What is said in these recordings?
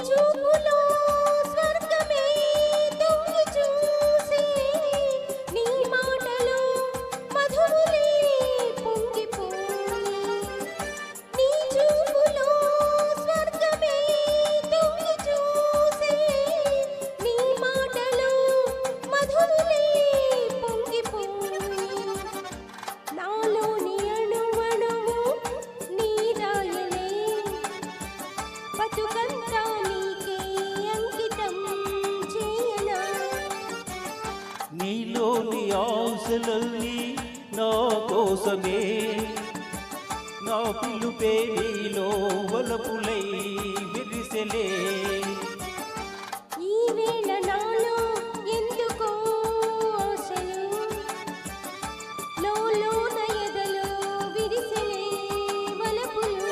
చూపులో స్వర్గమే తొంగి చూసే నీ మాటలో మధువులే పొంగిపోయే నీ చూపులో స్వర్గమే తొంగి చూసే నీ మాటలో మధువులే పొంగిపోయే నాలోని అణువణువు నీ రాయలే బతుకంతా నీకే అంకితం చేయనా నీలోని ఆశలన్నీ నా కోసమే నా పిలుపే నీలో వలపులై విరిసెలే ఈ వేళ నాలో ఎందుకో ఆశలు లోలోన ఎదలో విరిసెలే వలపులు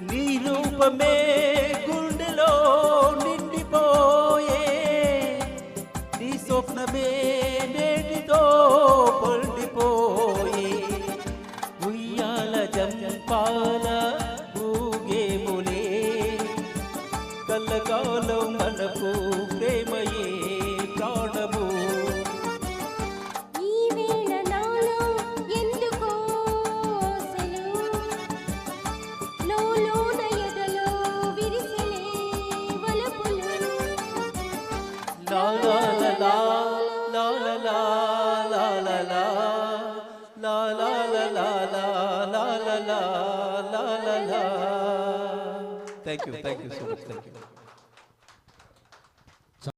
నీ రూపమే గుండెలో నిండిపోయే నీ స్వప్నమే నేటితో పండిపోయే ఉయ్యాల జంపాల ఊగేములే కల్లకాలం మనకు ప్రేమయే ప్రాణము ఈ వేళ నాలో ఎందుకో ఆశలు లోలోన ఎదలో విరిసెలే వలపులు లా లా లా లా లా లా లా లా లా లా లా లా లా లా లా లా లా లా. Thank you so much. Thank you.